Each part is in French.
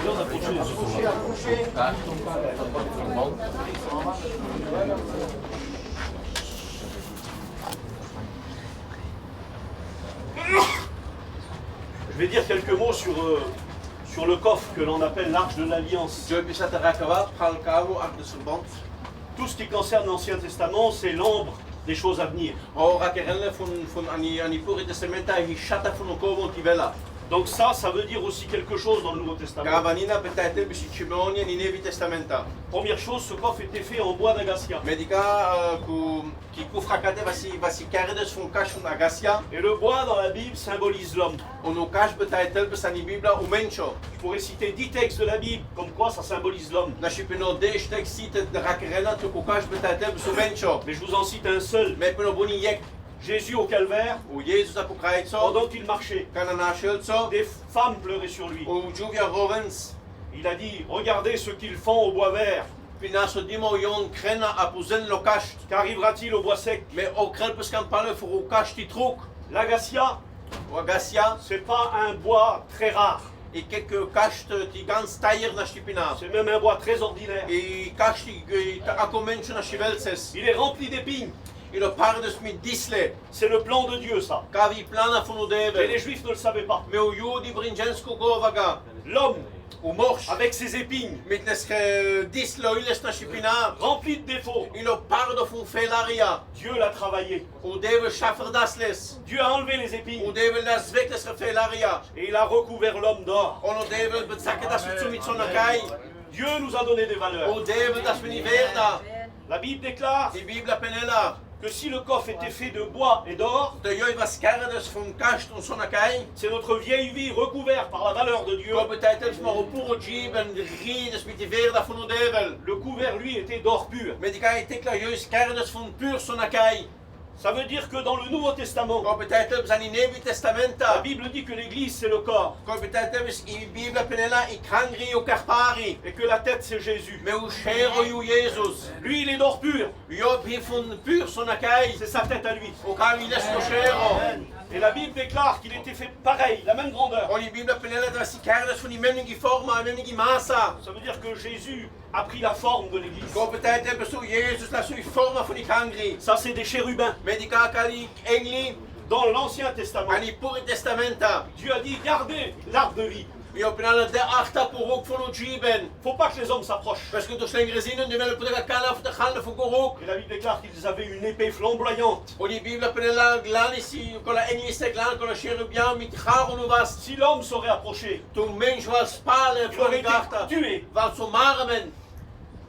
besoin d'approcher les autres. Je vais dire quelques mots sur le coffre que l'on appelle l'Arche de l'Alliance. Tout ce qui concerne l'Ancien Testament, c'est l'ombre des choses à venir. Donc ça veut dire aussi quelque chose dans le Nouveau Testament. Première chose, ce coffre était fait en bois d'acacia. Et le bois dans la Bible symbolise l'homme. Je pourrais citer 10 textes de la Bible comme quoi ça symbolise l'homme. Mais je vous en cite un seul. Jésus au calvaire, pendant qu'il marchait, des femmes pleuraient sur lui. Il a dit, regardez ce qu'ils font au bois vert. Qu'arrivera-t-il au bois sec? L'acacia, c'est pas un bois très rare. C'est même un bois très ordinaire. Il est rempli d'épines. C'est le plan de Dieu, ça. Et les Juifs ne le savaient pas. L'homme, avec ses épines, rempli de défauts, Dieu l'a travaillé. Dieu a enlevé les épines. Et il a recouvert l'homme d'or. Dieu nous a donné des valeurs. La Bible déclare que si le coffre était fait de bois et d'or, c'est notre vieille vie recouverte par la valeur de Dieu. Le couvert, lui, était d'or pur. Ça veut dire que dans le Nouveau Testament, la Bible dit que l'Église c'est le corps. Et que la tête c'est Jésus. Lui il est d'or pur. C'est sa tête à lui. Et la Bible déclare qu'il était fait pareil, la même grandeur. Ça veut dire que Jésus a pris la forme de l'Église. Ça c'est des chérubins. Dans l'Ancien Testament, Dieu a dit gardez l'arbre de vie. Faut pas que les hommes s'approchent. Et la Bible déclare qu'ils avaient une épée flamboyante. Si l'homme serait approché, il aurait été tué.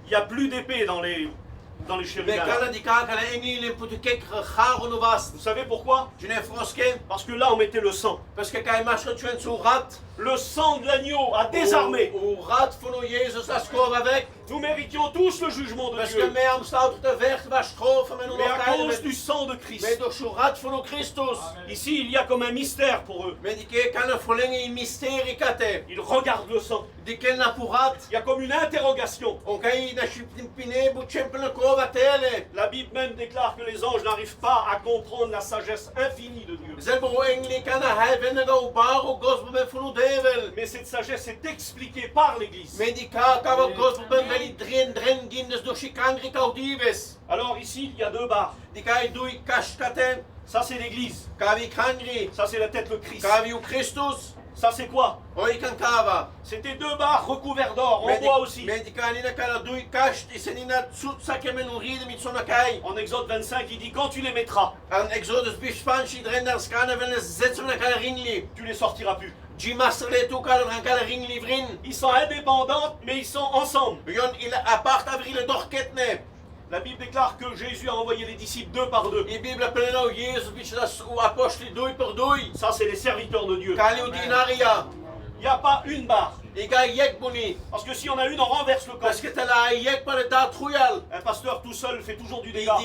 Il n'y a plus d'épée dans les chérubins. Vous savez pourquoi? Parce que là on mettait le sang. Le sang de l'agneau a désarmé. Nous méritions tous le jugement de Dieu. Mais à cause du sang de Christ. Ici il y a comme un mystère pour eux. Ils regardent le sang. Il y a comme une interrogation. La Bible même déclare que les anges n'arrivent pas à comprendre la sagesse infinie de Dieu. Mais cette sagesse est expliquée par l'Église. Alors ici, il y a deux barres. Ça c'est l'Église. Ça c'est la tête, le Christ. Ça c'est quoi? C'était deux barres recouvertes d'or, en bois aussi. En Exode 25, il dit quand tu les mettras, tu les sortiras plus. Ils sont indépendants, mais ils sont ensemble. La Bible déclare que Jésus a envoyé les disciples deux par deux. Ça, c'est les serviteurs de Dieu. Il n'y a pas une barre. Parce que si on a une, on renverse le corps. Un pasteur tout seul fait toujours du dégât.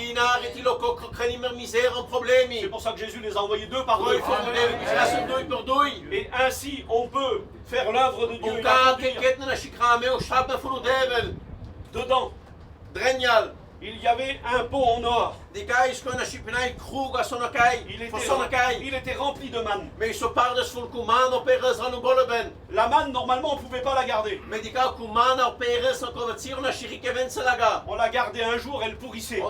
C'est pour ça que Jésus les a envoyés deux par deux. Et ainsi, on peut faire l'œuvre de Dieu. Dedans, Il y avait un pot en or. Il était rempli de manne. La manne, normalement, on ne pouvait pas la garder. On la gardait un jour, elle pourrissait.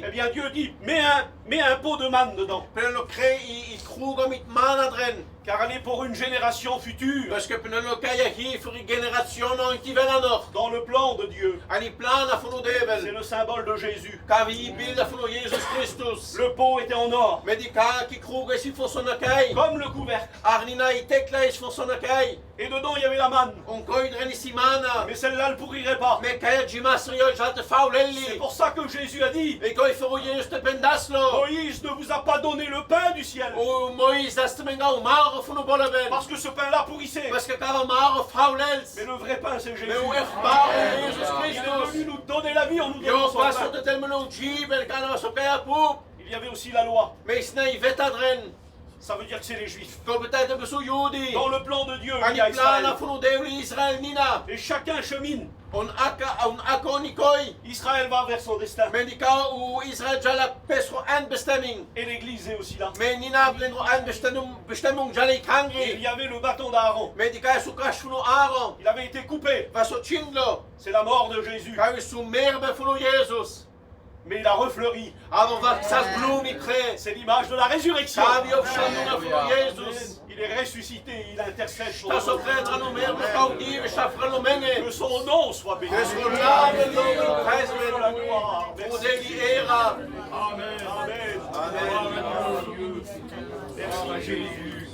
Eh bien, Dieu dit, mets un pot de manne dedans. Car elle est pour une génération future. Dans le plan de Dieu. C'est le symbole de Jésus. Le pot était en or. Comme le couvercle. Et dedans il y avait la manne. Mais celle-là ne pourrirait pas. C'est pour ça que Jésus a dit, Moïse ne vous a pas donné le pain du ciel. Parce que ce pain-là pourrissait. Mais le vrai pain, c'est Jésus. Il est venu nous donner la vie en nous donnant son pain. Il y avait aussi la loi. Ça veut dire que c'est les Juifs. Dans le plan de Dieu, il y a Israël. Et chacun chemine. Israël va vers son destin. Et l'Église est aussi là. Et il y avait le bâton d'Aaron. Il avait été coupé. C'est la mort de Jésus. Mais il a refleuri. C'est l'image de la résurrection. Il est ressuscité, il intercède pour nous. Que son nom soit béni. La gloire. Amen. Amen. Merci Jésus.